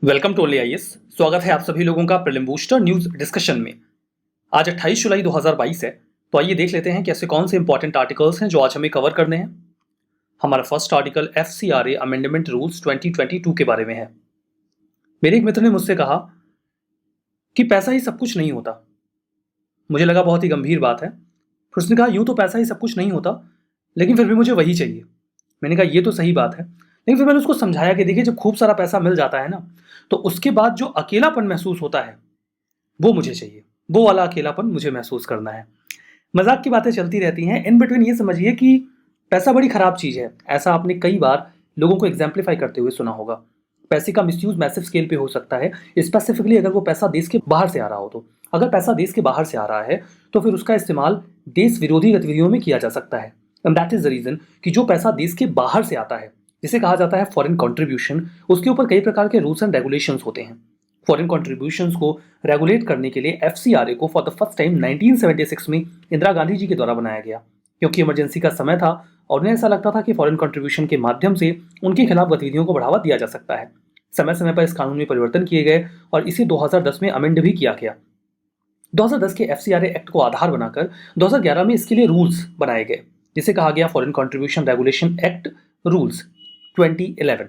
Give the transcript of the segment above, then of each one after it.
Welcome to only IAS. स्वागत है आप सभी लोगों का प्रीलिम बूस्टर न्यूज डिस्कशन में। आज 28 जुलाई 2022 है, तो आइए देख लेते हैं कि ऐसे कौन से इंपॉर्टेंट आर्टिकल्स हैं जो आज हमें कवर करने हैं। हमारा first article FCRA amendment rules 2022 के बारे में है। मेरे एक मित्र ने मुझसे कहा कि पैसा ही सब कुछ नहीं होता। मुझे लगा बहुत ही गंभीर बात है। फिर उसने कहा यूं तो पैसा ही सब कुछ नहीं होता, लेकिन फिर भी मुझे वही चाहिए। मैंने कहा ये तो सही बात है, लेकिन फिर मैंने उसको समझाया कि देखिए, जब खूब सारा पैसा मिल जाता है ना, तो उसके बाद जो अकेलापन महसूस होता है वो मुझे चाहिए। वो वाला अकेलापन मुझे महसूस करना है। मजाक की बातें चलती रहती हैं। इन बिटवीन ये समझिए कि पैसा बड़ी खराब चीज़ है। ऐसा आपने कई बार लोगों को एग्जाम्पलीफाई करते हुए सुना होगा। पैसे का मिसयूज मैसिव स्केल पे हो सकता है, स्पेसिफिकली अगर वो पैसा देश के बाहर से आ रहा हो तो। अगर पैसा देश के बाहर से आ रहा है तो फिर उसका इस्तेमाल देश विरोधी गतिविधियों में किया जा सकता है। And that is the reason कि जो पैसा देश के बाहर से आता है, जिसे कहा जाता है फॉरेन कंट्रीब्यूशन, उसके ऊपर कई प्रकार के रूल्स एंड रेगुलेशंस होते हैं। फॉरेन कंट्रीब्यूशंस को रेगुलेट करने के लिए FCRA को फॉर द फर्स्ट टाइम 1976 में इंदिरा गांधी जी के द्वारा बनाया गया, क्योंकि इमरजेंसी का समय था और उन्हें ऐसा लगता था कि फॉरेन कंट्रीब्यूशन के माध्यम से उनके खिलाफ गतिविधियों को बढ़ावा दिया जा सकता है। समय समय पर इस कानून में परिवर्तन किए गए और इसे 2010 में अमेंड भी किया गया। 2010 के FCRA एक्ट को आधार बनाकर 2011 में इसके लिए रूल्स बनाए गए, जिसे कहा गया foreign contribution regulation act rules 2011।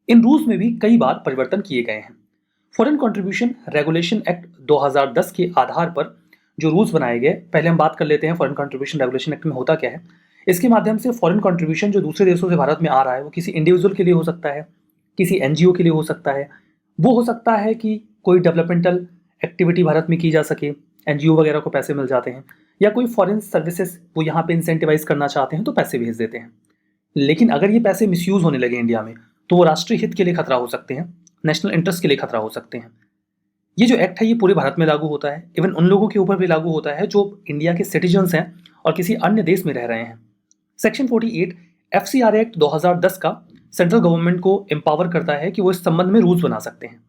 इन रूल्स में भी कई बार परिवर्तन किए गए हैं। फॉरेन कंट्रीब्यूशन रेगुलेशन एक्ट 2010 के आधार पर जो रूल्स बनाए गए, पहले हम बात कर लेते हैं फॉरेन कंट्रीब्यूशन रेगुलेशन एक्ट में होता क्या है। इसके माध्यम से फॉरेन कंट्रीब्यूशन जो दूसरे देशों से भारत में आ रहा है, वो किसी इंडिविजुअल के लिए हो सकता है, किसी NGO के लिए हो सकता है। वो हो सकता है कि कोई डेवलपमेंटल एक्टिविटी भारत में की जा सके, NGO वगैरह को पैसे मिल जाते हैं, या कोई फॉरेन सर्विसेज वो यहाँ पे इंसेंटिवाइज करना चाहते हैं तो पैसे भेज देते हैं। लेकिन अगर ये पैसे मिसयूज होने लगे इंडिया में, तो वो राष्ट्रीय हित के लिए खतरा हो सकते हैं, नेशनल इंटरेस्ट के लिए खतरा हो सकते हैं। ये जो एक्ट है ये पूरे भारत में लागू होता है, इवन उन लोगों के ऊपर भी लागू होता है जो इंडिया के सिटीजन्स हैं और किसी अन्य देश में रह रहे हैं। सेक्शन 48 FCRA एक्ट 2010 का सेंट्रल गवर्नमेंट को एम्पावर करता है कि वो इस संबंध में रूल्स बना सकते हैं,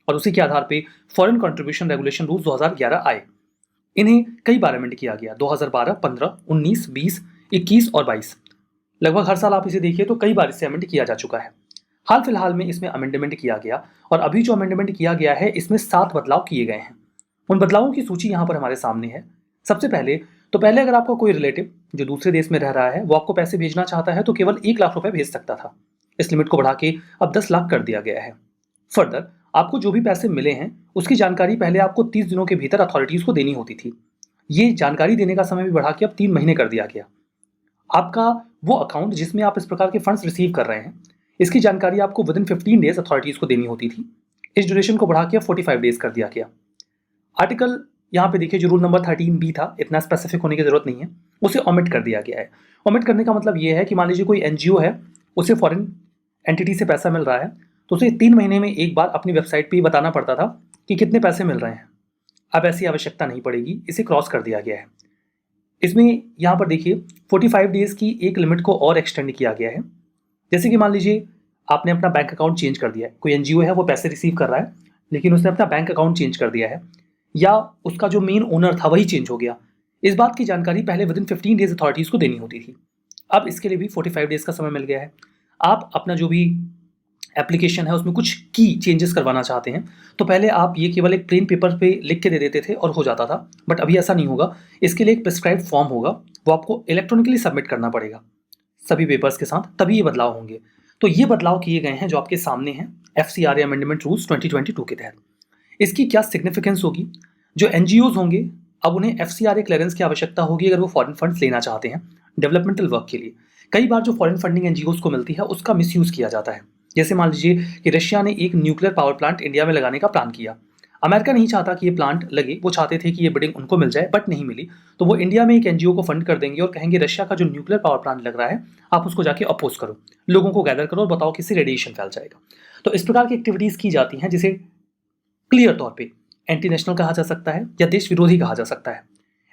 और उसी के आधार पे फॉरेन कंट्रीब्यूशन रेगुलेशन रूल्स 2011 आए। इन्हें कई बार अमेंड किया गया, 2012, 15, 19, 20, 21 और 22। लगभग हर साल आप इसे देखिए तो कई बार इसे अमेंड किया जा चुका है। हाल फिलहाल में इसमें अमेंडमेंट किया गया, और अभी जो अमेंडमेंट किया गया है इसमें 7 बदलाव किए गए हैं। उन बदलावों की सूची यहाँ पर हमारे सामने है। सबसे पहले अगर आपका कोई रिलेटिव जो दूसरे देश में रह रहा है वो आपको पैसे भेजना चाहता है तो केवल 1 लाख रुपए भेज सकता था। इस लिमिट को बढ़ा के अब 10 लाख कर दिया गया है। फर्दर आपको जो भी पैसे मिले हैं उसकी जानकारी पहले आपको 30 दिनों के भीतर अथॉरिटीज को देनी होती थी। ये जानकारी देने का समय भी बढ़ा के अब 3 महीने कर दिया गया। आपका वो अकाउंट जिसमें आप इस प्रकार के फंड्स रिसीव कर रहे हैं, इसकी जानकारी आपको विद इन 15 डेज अथॉरिटीज को देनी होती थी। इस ड्यूरेशन को बढ़ा के 45 डेज कर दिया गया। आर्टिकल यहाँ पे देखिए, जो रूल नंबर 13B था, इतना स्पेसिफिक होने की जरूरत नहीं है, उसे ओमिट कर दिया गया है। ओमिट करने का मतलब ये है कि मान लीजिए कोई NGO है, उसे फॉरेन एंटिटी से पैसा मिल रहा है, तो उसे 3 महीने में एक बार अपनी वेबसाइट पर ही बताना पड़ता था कि कितने पैसे मिल रहे हैं। अब ऐसी आवश्यकता नहीं पड़ेगी, इसे क्रॉस कर दिया गया है। इसमें यहाँ पर देखिए 45 डेज की एक लिमिट को और एक्सटेंड किया गया है। जैसे कि मान लीजिए आपने अपना बैंक अकाउंट चेंज कर दिया है, कोई NGO है वो पैसे रिसीव कर रहा है लेकिन उसने अपना बैंक अकाउंट चेंज कर दिया है, या उसका जो मेन ओनर था वही चेंज हो गया। इस बात की जानकारी पहले विद इन 15 डेज अथॉरिटीज को देनी होती थी। अब इसके लिए भी 45 डेज का समय मिल गया है। आप अपना जो भी एप्लीकेशन है उसमें कुछ की चेंजेस करवाना चाहते हैं तो पहले आप ये केवल एक प्लेन पेपर पे लिख के दे देते थे और हो जाता था, बट अभी ऐसा नहीं होगा। इसके लिए एक प्रिस्क्राइब फॉर्म होगा, वो आपको इलेक्ट्रॉनिकली सबमिट करना पड़ेगा सभी पेपर्स के साथ, तभी ये बदलाव होंगे। तो ये बदलाव किए गए हैं जो आपके सामने हैं FCRA अमेंडमेंट रूल्स 2022 के तहत। इसकी क्या सिग्निफिकेंस होगी? जो NGOs होंगे अब उन्हें FCRA क्लियरेंस की आवश्यकता होगी अगर वो फॉरेन फंड्स लेना चाहते हैं डेवलपमेंटल वर्क के लिए। कई बार जो फॉरेन फंडिंग NGOs को मिलती है उसका मिसयूज किया जाता है। जैसे मान लीजिए कि रशिया ने एक न्यूक्लियर पावर प्लांट इंडिया में लगाने का प्लान किया। अमेरिका नहीं चाहता कि ये प्लांट लगे, वो चाहते थे कि ये बिल्डिंग उनको मिल जाए, बट नहीं मिली, तो वो इंडिया में एक NGO को फंड कर देंगे और कहेंगे रशिया का जो न्यूक्लियर पावर प्लांट लग रहा है आप उसको जाके अपोज करो, लोगों को गैदर करो और बताओ किससे रेडिएशन फैल जाएगा। तो इस प्रकार की एक्टिविटीज की जाती हैं जिसे क्लियर तौर पर एंटी नेशनल कहा जा सकता है या देश विरोधी कहा जा सकता है।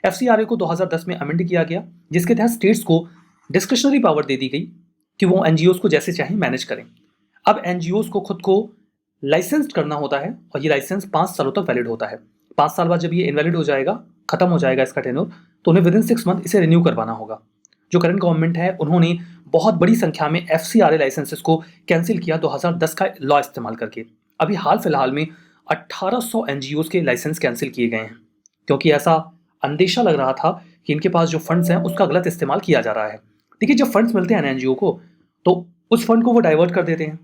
FCRA को 2010 में अमेंड किया गया, जिसके तहत स्टेट्स को डिस्क्रिशनरी पावर दे दी गई कि वो NGOs को जैसे चाहे मैनेज करें। अब NGOs को खुद को लाइसेंस्ड करना होता है और ये लाइसेंस 5 सालों तक वैलिड होता है। 5 साल बाद जब ये इनवैलिड हो जाएगा, खत्म हो जाएगा इसका टेन्योर, तो उन्हें विद इन 6 मंथ इसे रिन्यू करवाना होगा। जो करंट गवर्नमेंट है उन्होंने बहुत बड़ी संख्या में FCRA लाइसेंसेस को कैंसिल किया 2010 का लॉ इस्तेमाल करके। अभी हाल फिलहाल में 1800 एनजीओ के लाइसेंस कैंसिल किए गए हैं, क्योंकि ऐसा अंदेशा लग रहा था कि इनके पास जो फंड्स हैं उसका गलत इस्तेमाल किया जा रहा है। देखिए, जब फंड्स मिलते हैं ना एनजीओ को, तो उस फंड को वो डाइवर्ट कर देते हैं,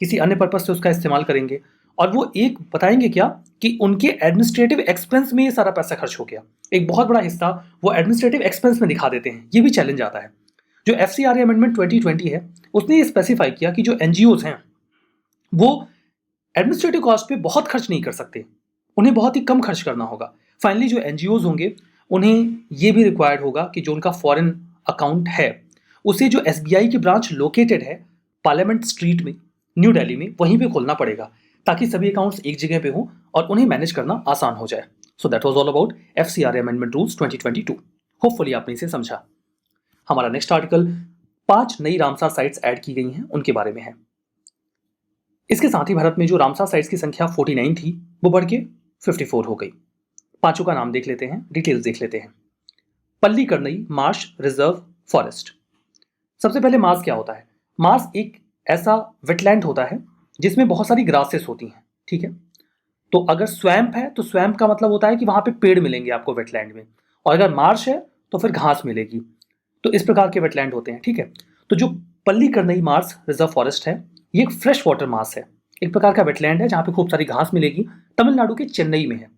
किसी अन्य पर्पज से उसका इस्तेमाल करेंगे, और वो एक बताएंगे क्या कि उनके एडमिनिस्ट्रेटिव एक्सपेंस में ये सारा पैसा खर्च हो गया। एक बहुत बड़ा हिस्सा वो एडमिनिस्ट्रेटिव एक्सपेंस में दिखा देते हैं। ये भी चैलेंज आता है। जो एफसीआरए अमेंडमेंट 2020 है, उसने ये स्पेसिफाई किया कि जो एनजीओज हैं वो एडमिनिस्ट्रेटिव कॉस्ट पे बहुत खर्च नहीं कर सकते, उन्हें बहुत ही कम खर्च करना होगा। फाइनली जो एनजीओज होंगे उन्हें ये भी रिक्वायर्ड होगा कि जो उनका फॉरेन अकाउंट है उसे जो एसबीआई की ब्रांच लोकेटेड है पार्लियामेंट स्ट्रीट में, न्यू दिल्ली में, वहीं पे खोलना पड़ेगा, ताकि सभी अकाउंट्स एक जगह पे हो और उन्हें मैनेज करना आसान हो जाए। So that was all about FCRA amendment rules 2022। Hopefully आपने इसे समझा। हमारा नेक्स्ट आर्टिकल 5 नई रामसार साइट्स ऐड की गई हैं उनके बारे में है। इसके साथ ही भारत में जो रामसार साइट्स की संख्या 49 थी वो बढ़ के 54 हो गई। पांचों का नाम देख लेते हैं, डिटेल्स देख लेते हैं। Pallikaranai Marsh reserve forest. सबसे पहले मार्श क्या होता है? मार्श एक ऐसा वेटलैंड होता है जिसमें बहुत सारी ग्रासेस होती हैं, ठीक है। तो अगर स्वैम्प है तो स्वैम्प का मतलब होता है कि वहां पे पेड़ मिलेंगे आपको वेटलैंड में, और अगर मार्श है तो फिर घास मिलेगी। तो इस प्रकार के वेटलैंड होते हैं, ठीक है। तो जो पल्लीकरनई मार्श रिजर्व फॉरेस्ट है, ये एक फ्रेश वाटर मार्श है, एक प्रकार का वेटलैंड है जहां पे खूब सारी घास मिलेगी। तमिलनाडु के चेन्नई में है।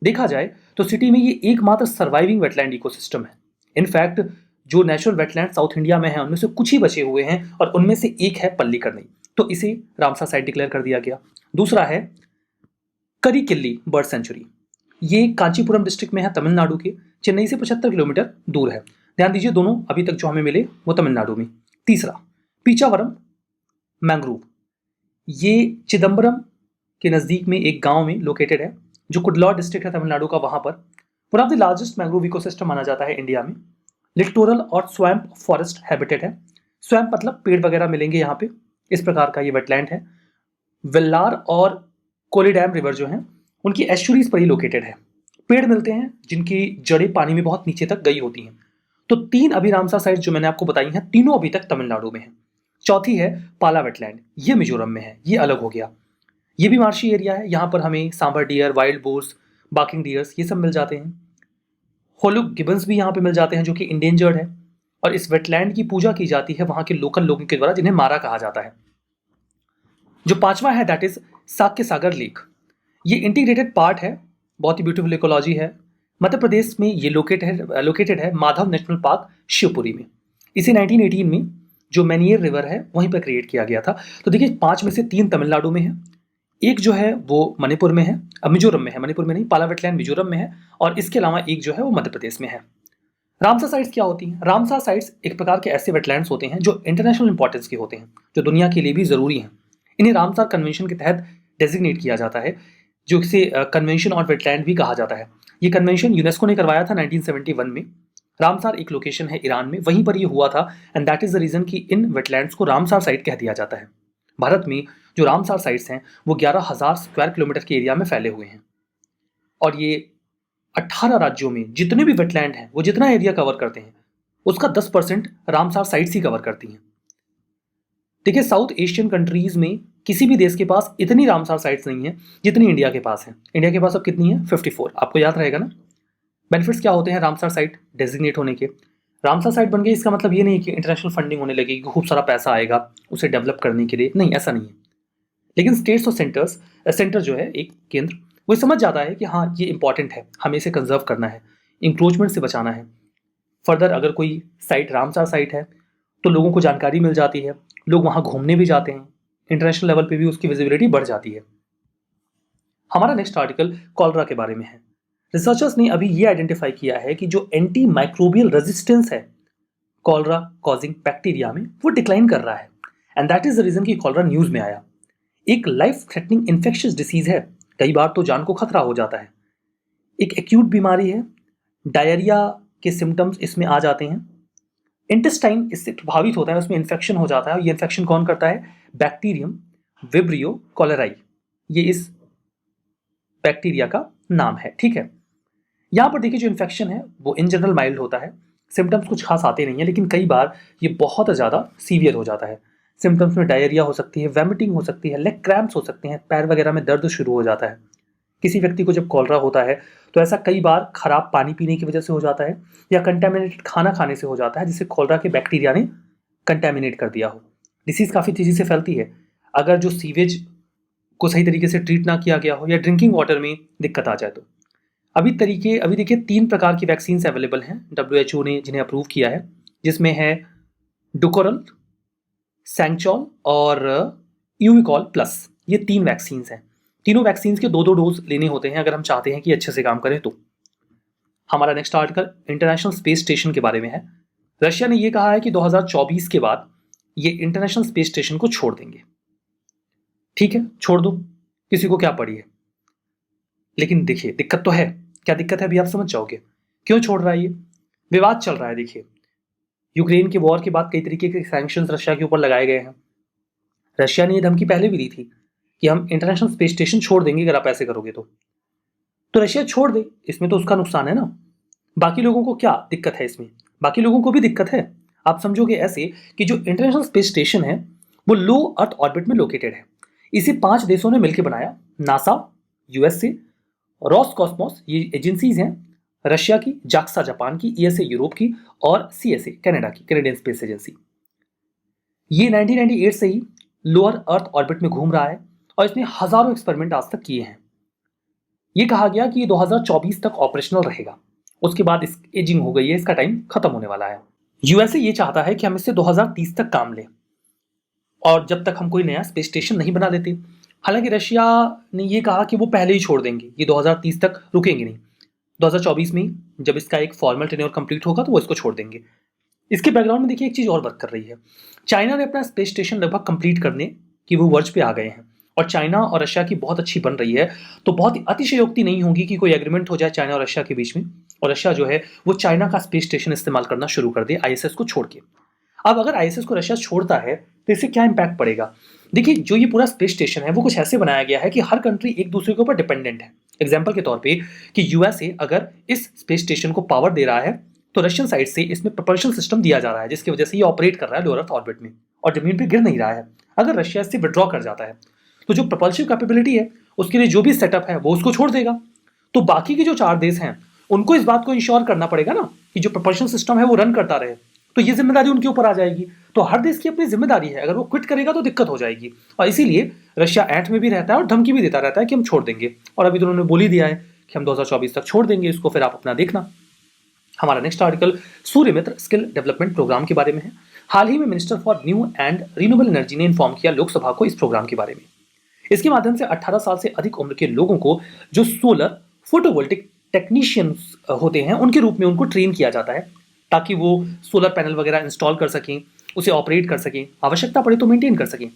देखा जाए तो सिटी में ये एकमात्र सर्वाइविंग वेटलैंड इकोसिस्टम है। इनफैक्ट जो नेचुरल वेटलैंड साउथ इंडिया में है उनमें से कुछ ही बचे हुए हैं, और उनमें से एक है पल्लीकरनई, तो इसे रामसार साइट डिक्लेयर कर दिया गया। दूसरा है करिकिल्ली बर्ड सेंचुरी। ये कांचीपुरम डिस्ट्रिक्ट में है तमिलनाडु के, चेन्नई से 75 किलोमीटर दूर है। ध्यान दीजिए, दोनों अभी तक जो हमें मिले वो तमिलनाडु में। तीसरा पीचावरम मैंग्रोव, ये चिदम्बरम के नज़दीक में एक गांव में लोकेटेड है, जो कुडलौर डिस्ट्रिक्ट है तमिलनाडु का। वहां पर one of the largest mangrove ecosystem माना जाता है इंडिया में। लिटोरल और स्वैम्प फॉरेस्ट हैबिटेट है। स्वैम्प मतलब पेड़ वगैरह मिलेंगे यहाँ पे, इस प्रकार का ये वेटलैंड है। वेल्लार और कोलिडैम रिवर जो हैं उनकी एस्चुरीज पर ही लोकेटेड है। पेड़ मिलते हैं जिनकी जड़ें पानी में बहुत नीचे तक गई होती हैं। तो 3 अभी रामसार साइट्स जो मैंने आपको बताई हैं, तीनों अभी तक तमिलनाडु में है। चौथी है पाला वेटलैंड, ये मिजोरम में है, ये अलग हो गया। ये भी मार्शी एरिया है, यहाँ पर हमें sambar deer, wild boars, barking deers ये सब मिल जाते हैं। होलुक गिबन्स भी यहाँ पे मिल जाते हैं जो कि इंडेंजर्ड है, और इस वेटलैंड की पूजा की जाती है वहाँ के लोकल लोगों के द्वारा, जिन्हें मारा कहा जाता है। जो पांचवा है that is Shakya Sagar lake. ये इंटीग्रेटेड पार्ट है, बहुत ही ब्यूटीफुल इकोलॉजी है। मध्य प्रदेश में ये लोकेटेड है माधव नेशनल पार्क शिवपुरी में। इसे 1918 में जो मैनियर रिवर है वहीं पर क्रिएट किया गया था। तो देखिए, 5 में से 3 तमिलनाडु में है, एक जो है वो मणिपुर में है, मिजोरम में है, मणिपुर में नहीं, पाला वेटलैंड मिजोरम में है, और इसके अलावा एक जो है वो मध्य प्रदेश में है। रामसार साइट्स क्या होती हैं? रामसार साइट्स एक प्रकार के ऐसे वेटलैंड्स होते हैं जो इंटरनेशनल इंपॉर्टेंस के होते हैं, जो दुनिया के लिए भी जरूरी हैं। इन्हें रामसार कन्वेंशन के तहत डेजिग्नेट किया जाता है, जो इसे कन्वेंशन ऑन वेटलैंड भी कहा जाता है। ये कन्वेंशन यूनेस्को ने करवाया था 1971 में। रामसार एक लोकेशन है ईरान में, वहीं पर ये हुआ था, and that is the reason कि इन वेटलैंड्स को रामसार साइट कह दिया जाता है। भारत में जो रामसार साइट्स हैं वो 11,000 स्क्वायर किलोमीटर के एरिया में फैले हुए हैं, और ये 18 राज्यों में जितने भी वेटलैंड हैं वो जितना एरिया कवर करते हैं उसका 10% रामसार साइट्स ही कवर करती हैं। देखिए, साउथ एशियन कंट्रीज में किसी भी देश के पास इतनी रामसार साइट्स नहीं है जितनी इंडिया के पास है। इंडिया के पास अब कितनी है? 54। आपको याद रहेगा ना। बेनिफिट्स क्या होते हैं रामसार साइट डेजिग्नेट होने के? रामसार साइट बन गई, इसका मतलब ये नहीं है कि इंटरनेशनल फंडिंग होने लगेगी, खूब सारा पैसा आएगा उसे डेवलप करने के लिए, नहीं, ऐसा नहीं है। लेकिन स्टेट्स और सेंटर जो है, एक केंद्र, वो समझ जाता है कि हाँ ये इंपॉर्टेंट है, हमें इसे कंजर्व करना है, इंक्रोचमेंट से बचाना है। फर्दर अगर कोई साइट रामसार साइट है तो लोगों को जानकारी मिल जाती है, लोग वहाँ घूमने भी जाते हैं, इंटरनेशनल लेवल पे भी उसकी विजिबिलिटी बढ़ जाती है। हमारा नेक्स्ट आर्टिकल कॉलरा के बारे में है। रिसर्चर्स ने अभी ये आइडेंटिफाई किया है कि जो एंटी माइक्रोबियल रेजिस्टेंस है कॉलरा कॉजिंग बैक्टीरिया में, वो डिक्लाइन कर रहा है, and that is the reason कि कॉलरा न्यूज में आया। एक लाइफ थ्रेटनिंग इन्फेक्शियस डिसीज है, कई बार तो जान को खतरा हो जाता है। एक एक्यूट बीमारी है, डायरिया के सिम्टम्स इसमें आ जाते हैं, इंटेस्टाइन इससे प्रभावित होता है, उसमें इन्फेक्शन हो जाता है। ये इन्फेक्शन कौन करता है? बैक्टीरियम विब्रियो कॉलेराई, ये इस बैक्टीरिया का नाम है, ठीक है। यहाँ पर देखिए, जो इन्फेक्शन है वो इन जनरल माइल्ड होता है, सिम्टम्स कुछ खास आते नहीं है, लेकिन कई बार ये बहुत ज़्यादा सीवियर हो जाता है। सिम्टम्स में डायरिया हो सकती है, वैमिटिंग हो सकती है, लेग क्रैम्प्स हो सकते हैं, पैर वगैरह में दर्द शुरू हो जाता है। किसी व्यक्ति को जब कॉलरा होता है तो ऐसा कई बार खराब पानी पीने की वजह से हो जाता है या कंटेमिनेटेड खाना खाने से हो जाता है, जिसे कॉलरा के बैक्टीरिया ने कंटेमिनेट कर दिया हो। डिसीज काफ़ी तेजी से फैलती है अगर जो सीवेज को सही तरीके से ट्रीट ना किया गया हो या ड्रिंकिंग वाटर में दिक्कत आ जाए तो। अभी देखिए 3 प्रकार की वैक्सीन अवेलेबल हैं WHO ने जिन्हें अप्रूव किया है, जिसमें है डुकोरल, सैंगचॉल और यूविकॉल प्लस। ये 3 वैक्सीन हैं। तीनों वैक्सीन के 2-2 डोज लेने होते हैं अगर हम चाहते हैं कि अच्छे से काम करें तो। हमारा next article international space station के बारे में है। रशिया ने यह कहा है कि 2024 के बाद ये इंटरनेशनल स्पेस स्टेशन को छोड़ देंगे। ठीक है, छोड़ दो, किसी को क्या पड़ी है। लेकिन देखिए दिक्कत तो है। क्या दिक्कत है अभी आप समझ जाओगे। क्यों छोड़ रहा है ये? विवाद चल रहा है। देखिए, यूक्रेन के वॉर के बाद कई तरीके के सैंक्शंस रशिया के ऊपर लगाए गए हैं। रशिया ने ये धमकी पहले भी दी थी कि हम इंटरनेशनल स्पेस स्टेशन छोड़ देंगे अगर आप ऐसे करोगे तो रशिया छोड़ दे, इसमें तो उसका नुकसान है ना। बाकी लोगों को क्या दिक्कत है इसमें? बाकी लोगों को भी दिक्कत है। आप समझोगे ऐसे कि जो इंटरनेशनल स्पेस स्टेशन है वो लो अर्थ ऑर्बिट में लोकेटेड है। इसे 5 देशों ने मिलकर बनाया। नासा यूएसए, रॉसकॉस्मोस ये एजेंसीज हैं रशिया की, जाक्सा जापान की, ईएसए यूरोप की और सीएसए कनाडा की, कैनेडियन स्पेस एजेंसी। ये 1998 से ही लोअर अर्थ ऑर्बिट में घूम रहा है और इसने हजारों एक्सपेरिमेंट आज तक किए हैं। ये कहा गया कि ये 2024 तक ऑपरेशनल रहेगा। उसके बाद इस एजिंग हो गई है, इसका टाइम खत्म होने वाला है। यूएसए ये चाहता है कि हम इससे 2030 तक काम लें और जब तक हम कोई नया स्पेस स्टेशन नहीं बना लेते। हालांकि रशिया ने ये कहा कि वो पहले ही छोड़ देंगे, ये 2030 तक रुकेंगे नहीं। 2024 में जब इसका एक फॉर्मल टेन्योर कंप्लीट होगा तो वो इसको छोड़ देंगे। इसके बैकग्राउंड में देखिए एक चीज और वर्क कर रही है। चाइना ने अपना स्पेस स्टेशन लगभग कंप्लीट करने की वो वर्ज पे आ गए हैं और चाइना और रशिया की बहुत अच्छी बन रही है। तो बहुत ही अतिशयोक्ति नहीं होगी कि कोई एग्रीमेंट हो जाए चाइना और रशिया के बीच में और रशिया जो है वो चाइना का स्पेस स्टेशन इस्तेमाल करना शुरू कर दे आईएसएस को छोड़ के। अब अगर आईएसएस को रशिया छोड़ता है तो इससे क्या इंपैक्ट पड़ेगा? देखिए, जो ये पूरा स्पेस स्टेशन है वो कुछ ऐसे बनाया गया है कि हर कंट्री एक दूसरे के ऊपर डिपेंडेंट है। एग्जाम्पल के तौर पे कि यूएसए अगर इस स्पेस स्टेशन को पावर दे रहा है तो रशियन साइड से इसमें प्रपल्शन सिस्टम दिया जा रहा है, जिसकी वजह से ये ऑपरेट कर रहा है लोअर अर्थ ऑर्बिट में और जमीन पे गिर नहीं रहा है। अगर रशिया इससे विड्रॉ कर जाता है तो जो प्रपल्सिव कैपेबिलिटी है उसके लिए जो भी सेटअप है वो उसको छोड़ देगा। तो बाकी के जो 4 देश हैं उनको इस बात को इंश्योर करना पड़ेगा ना कि जो प्रपल्शन सिस्टम है वो रन करता रहे। तो ये जिम्मेदारी उनके ऊपर आ जाएगी। तो हर देश की अपनी जिम्मेदारी है, अगर वो क्विट करेगा तो दिक्कत हो जाएगी। और इसीलिए रशिया ऐंठ में भी रहता है और धमकी भी देता रहता है कि हम छोड़ देंगे। और अभी तो उन्होंने बोल ही दिया है कि हम 2024 तक छोड़ देंगे इसको, फिर आप अपना देखना। हमारा next article Suryamitra skill development programme के बारे में है। हाल ही में minister for new and renewable energy ने इन्फॉर्म किया लोकसभा को इस प्रोग्राम के बारे में। इसके माध्यम से 18 साल से अधिक उम्र के लोगों को जो सोलर फोटोवोल्टिक टेक्नीशियंस होते हैं उनके रूप में उनको ट्रेन किया जाता है ताकि वो सोलर पैनल वगैरह इंस्टॉल कर सकें, उसे ऑपरेट कर सकें, आवश्यकता पड़े तो मेंटेन कर सकें।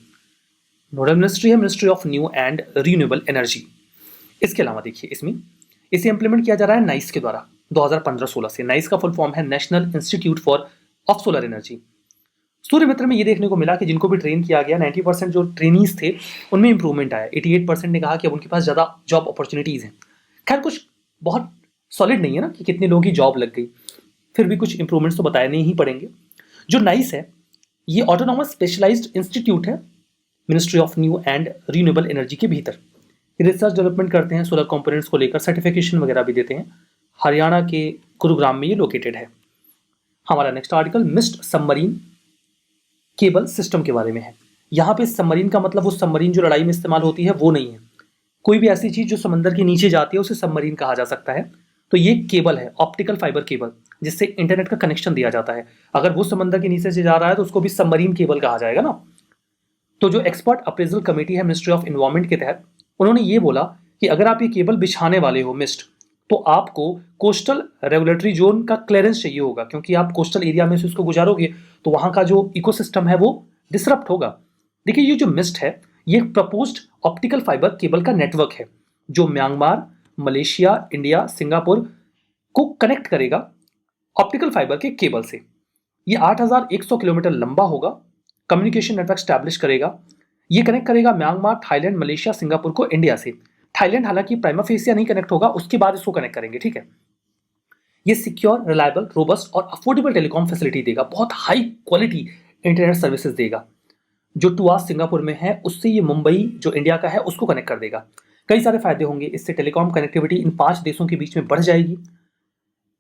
नोडल मिनिस्ट्री है ministry of new and renewable energy. इसके अलावा देखिए इसमें इसे इंप्लीमेंट किया जा रहा है नाइस के द्वारा 2015-16 से। नाइस का फुल फॉर्म है national institute for of solar energy. Surya Mitra में ये देखने को मिला कि जिनको भी ट्रेन किया गया 90% जो ट्रेनीज थे उनमें इंप्रूवमेंट आया। 88% ने कहा कि अब उनके पास ज़्यादा जॉब अपॉर्चुनिटीज़ हैं। खैर कुछ बहुत सॉलिड नहीं है ना कि कितने लोगों की जॉब लग गई, फिर भी कुछ इंप्रूवमेंट्स तो बताने ही पड़ेंगे। जो नाइस है ये ऑटोनॉमस स्पेशलाइज्ड इंस्टीट्यूट है ministry of new and renewable energy के भीतर। रिसर्च डेवलपमेंट करते हैं सोलर कंपोनेंट्स को लेकर, सर्टिफिकेशन वगैरह भी देते हैं। हरियाणा के गुरुग्राम में ये लोकेटेड है। हमारा next article mist submarine cable system के बारे में है। यहाँ पे सबमरीन का मतलब वो सबमरीन जो लड़ाई में इस्तेमाल होती है वो नहीं है। कोई भी ऐसी चीज जो समंदर के नीचे जाती है उसे सबमरीन कहा जा सकता है। तो ये केबल है, ऑप्टिकल फाइबर केबल, जिससे इंटरनेट का कनेक्शन दिया जाता है। अगर वो समंदर के नीचे से जा रहा है तो उसको भी सबमरीन केबल कहा जाएगा ना। तो जो एक्सपर्ट अप्रेजल कमेटी है मिनिस्ट्री ऑफ एनवायरमेंट के तहत, उन्होंने ये बोला कि अगर आप ये केबल बिछाने वाले हो मिस्ट, तो आपको कोस्टल रेगुलेटरी जोन का क्लियरेंस चाहिए होगा, क्योंकि आप कोस्टल एरिया में से उसको गुजारोगे तो वहां का जो इकोसिस्टम है वो डिसरप्ट होगा। देखिए ये जो मिस्ट है ये प्रपोज्ड ऑप्टिकल फाइबर केबल का नेटवर्क है जो म्यांमार, मलेशिया, इंडिया, सिंगापुर को कनेक्ट करेगा ऑप्टिकल फाइबर के केबल से। ये 8100 किलोमीटर लंबा होगा, कम्युनिकेशन नेटवर्क स्टैब्लिश करेगा। ये कनेक्ट करेगा म्यांमार, थाईलैंड, मलेशिया, सिंगापुर को इंडिया से। थाईलैंड हालांकि प्राइमा फेसिया नहीं कनेक्ट होगा, उसके बाद इसको कनेक्ट करेंगे, ठीक है। ये सिक्योर, रिलायबल, रोबस्ट और अफोर्डेबल टेलीकॉम फैसिलिटी देगा, बहुत हाई क्वालिटी इंटरनेट सर्विसेज देगा। जो टुआस सिंगापुर में है उससे ये मुंबई जो इंडिया का है उसको कनेक्ट कर देगा। कई सारे फायदे होंगे इससे। टेलीकॉम कनेक्टिविटी इन 5 देशों के बीच में बढ़ जाएगी।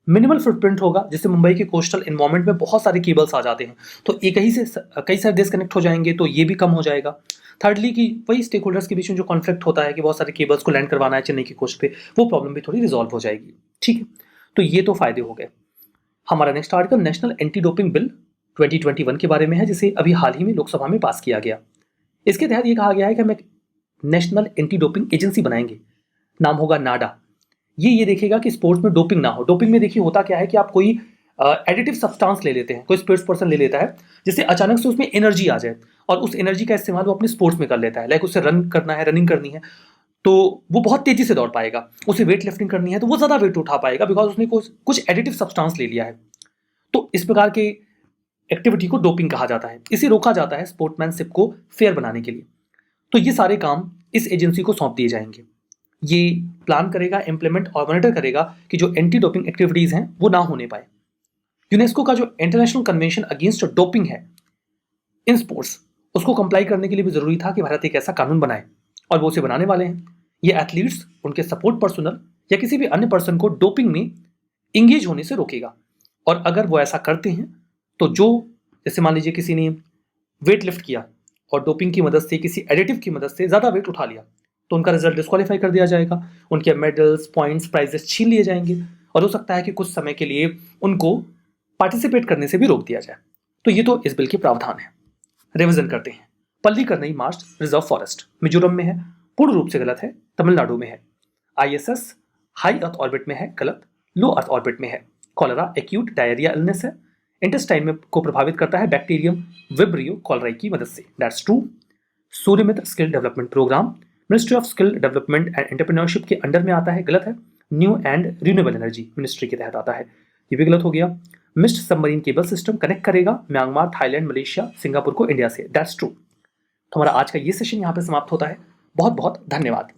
मिनिमल फुटप्रिंट होगा, जिससे मुंबई के कोस्टल एनवायरमेंट में बहुत सारे केबल्स आ जाते हैं, तो एक ही से कई सारे देश कनेक्ट हो जाएंगे, तो ये भी कम हो जाएगा। थर्डली कि वही स्टेक होल्डर्स के बीच में जो कॉन्फ्लिक्ट होता है कि बहुत सारे केबल्स को लैंड करवाना है चेन्नई की कोस्ट पे, वो प्रॉब्लम भी थोड़ी रिजॉल्व हो जाएगी। ठीक है, तो ये तो फायदे हो गए। हमारा next article national anti doping bill 2021 के बारे में है, जिसे अभी हाल ही में लोकसभा में पास किया गया। इसके तहत ये कहा गया है कि हम एक नेशनल एंटी डोपिंग एजेंसी बनाएंगे, नाम होगा नाडा। ये देखेगा कि स्पोर्ट्स में डोपिंग ना हो। डोपिंग में देखिए होता क्या है कि आप कोई एडिटिव सब्सटेंस ले लेते हैं, कोई स्पोर्ट्स पर्सन ले लेता है, जिससे अचानक से उसमें एनर्जी आ जाए और उस एनर्जी का इस्तेमाल वो अपने स्पोर्ट्स में कर लेता है। लाइक उसे रन करना है, रनिंग करनी है, तो वो बहुत तेजी से दौड़ पाएगा। उसे वेट लिफ्टिंग करनी है तो वो ज्यादा वेट उठा पाएगा, बिकॉज उसने कुछ एडिटिव सब्सटेंस ले लिया है। तो इस प्रकार के एक्टिविटी को डोपिंग कहा जाता है। इसे रोका जाता है स्पोर्ट्समैनशिप को फेयर बनाने के लिए। तो ये सारे काम इस एजेंसी को सौंप दिए जाएंगे। ये प्लान करेगा, इंप्लीमेंट और मॉनिटर करेगा कि जो एंटी डोपिंग एक्टिविटीज हैं वो ना होने पाए। यूनेस्को का जो इंटरनेशनल कन्वेंशन अगेंस्ट डोपिंग है इन स्पोर्ट्स, उसको कंप्लाई करने के लिए भी जरूरी था कि भारत एक ऐसा कानून बनाए, और वो उसे बनाने वाले हैं। ये एथलीट्स, उनके सपोर्ट पर्सनल या किसी भी अन्य पर्सन को डोपिंग में इंगेज होने से रोकेगा। और अगर वो ऐसा करते हैं तो जो, जैसे मान लीजिए किसी ने वेट लिफ्ट किया और डोपिंग की मदद से, किसी एडिटिव की मदद से ज्यादा वेट उठा लिया, तो उनका रिजल्ट डिस्क्वालीफाई कर दिया जाएगा, उनके मेडल्स, पॉइंट्स, प्राइजेस छीन लिए जाएंगे, और हो सकता है कि कुछ समय के लिए उनको पार्टिसिपेट करने से भी रोक दिया जाए। तो ये तो इस बिल के प्रावधान है। रिवीजन करते हैं। Pallikaranai Marsh reserve forest Mizoram में है, पूर्ण रूप से गलत है। तमिलनाडु में है। ISS हाई अर्थ ऑर्बिट में है, गलत। लो अर्थ ऑर्बिट में है। कॉलरा एक्यूट डायरिया इलनेस है, इंटेस्टाइन को प्रभावित करता है बैक्टीरियम विब्रियो कॉलराई की मदद से, that's true. Suryamitra skill development programme ministry of skill development and entrepreneurship के अंडर में आता है, गलत है। New and renewable energy ministry के तहत आता है, ये भी गलत हो गया। MIST submarine cable system connect करेगा म्यांमार, थाईलैंड, मलेशिया, सिंगापुर को इंडिया से, दैट्स ट्रू। तो हमारा आज का ये सेशन यहाँ पे समाप्त होता है। बहुत बहुत धन्यवाद।